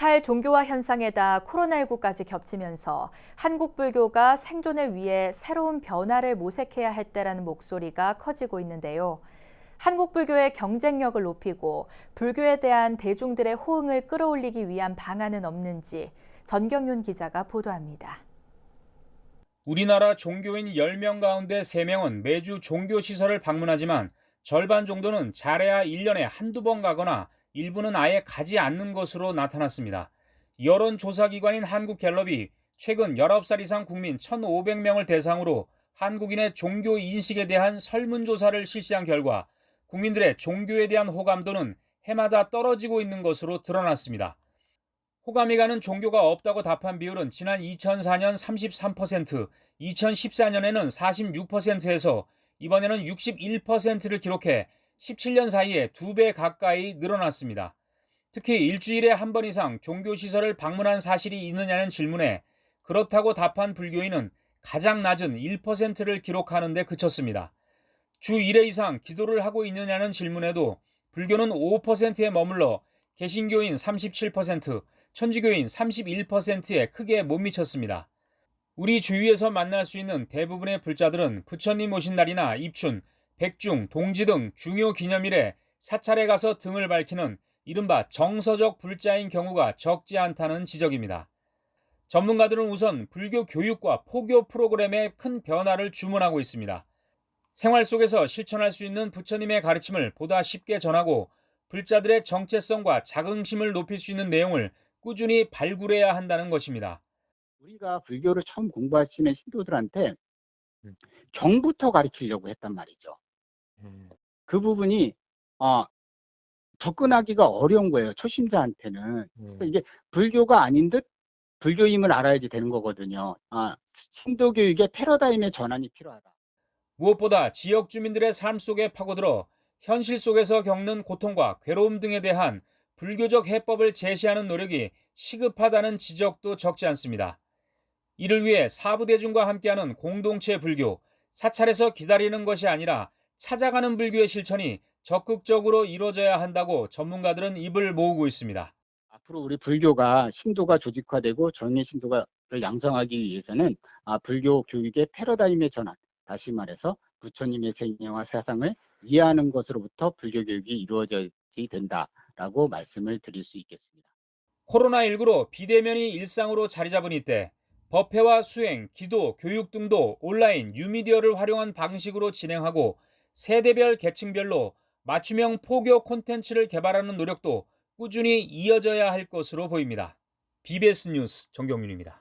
탈종교화 현상에다 코로나19까지 겹치면서 한국 불교가 생존을 위해 새로운 변화를 모색해야 할 때라는 목소리가 커지고 있는데요. 한국 불교의 경쟁력을 높이고 불교에 대한 대중들의 호응을 끌어올리기 위한 방안은 없는지 전경윤 기자가 보도합니다. 우리나라 종교인 10명 가운데 3명은 매주 종교시설을 방문하지만 절반 정도는 잘해야 1년에 한두 번 가거나 일부는 아예 가지 않는 것으로 나타났습니다. 여론조사기관인 한국갤럽이 최근 19살 이상 국민 1,500명을 대상으로 한국인의 종교 인식에 대한 설문조사를 실시한 결과 국민들의 종교에 대한 호감도는 해마다 떨어지고 있는 것으로 드러났습니다. 호감이 가는 종교가 없다고 답한 비율은 지난 2004년 33%, 2014년에는 46%에서 이번에는 61%를 기록해 17년 사이에 2배 가까이 늘어났습니다. 특히 일주일에 한 번 이상 종교시설을 방문한 사실이 있느냐는 질문에 그렇다고 답한 불교인은 가장 낮은 1%를 기록하는 데 그쳤습니다. 주 1회 이상 기도를 하고 있느냐는 질문에도 불교는 5%에 머물러 개신교인 37%, 천주교인 31%에 크게 못 미쳤습니다. 우리 주위에서 만날 수 있는 대부분의 불자들은 부처님 오신 날이나 입춘, 백중, 동지 등 중요 기념일에 사찰에 가서 등을 밝히는 이른바 정서적 불자인 경우가 적지 않다는 지적입니다. 전문가들은 우선 불교 교육과 포교 프로그램에 큰 변화를 주문하고 있습니다. 생활 속에서 실천할 수 있는 부처님의 가르침을 보다 쉽게 전하고 불자들의 정체성과 자긍심을 높일 수 있는 내용을 꾸준히 발굴해야 한다는 것입니다. 우리가 불교를 처음 공부하시는 신도들한테 음. 경부터 가르치려고 했단 말이죠. 음. 그 부분이 접근하기가 어려운 거예요, 초심자한테는. 그래서 이게 불교가 아닌 듯 불교임을 알아야지 되는 거거든요. 신도 교육의 패러다임의 전환이 필요하다. 무엇보다 지역 주민들의 삶 속에 파고들어 현실 속에서 겪는 고통과 괴로움 등에 대한 불교적 해법을 제시하는 노력이 시급하다는 지적도 적지 않습니다. 이를 위해 사부대중과 함께하는 공동체 불교, 사찰에서 기다리는 것이 아니라 찾아가는 불교의 실천이 적극적으로 이루어져야 한다고 전문가들은 입을 모으고 있습니다. 앞으로 우리 불교가 신도가 조직화되고 정의 신도가 양성하기 위해서는 불교 교육의 패러다임의 전환, 다시 말해서 부처님의 생애와 사상을 이해하는 것으로부터 불교 교육이 이루어져야 된다라고 말씀을 드릴 수 있겠습니다. 코로나19로 비대면이 일상으로 자리 잡은 이때 법회와 수행, 기도, 교육 등도 온라인, 뉴미디어를 활용한 방식으로 진행하고 세대별 계층별로 맞춤형 포교 콘텐츠를 개발하는 노력도 꾸준히 이어져야 할 것으로 보입니다. BBS 뉴스 정경윤입니다.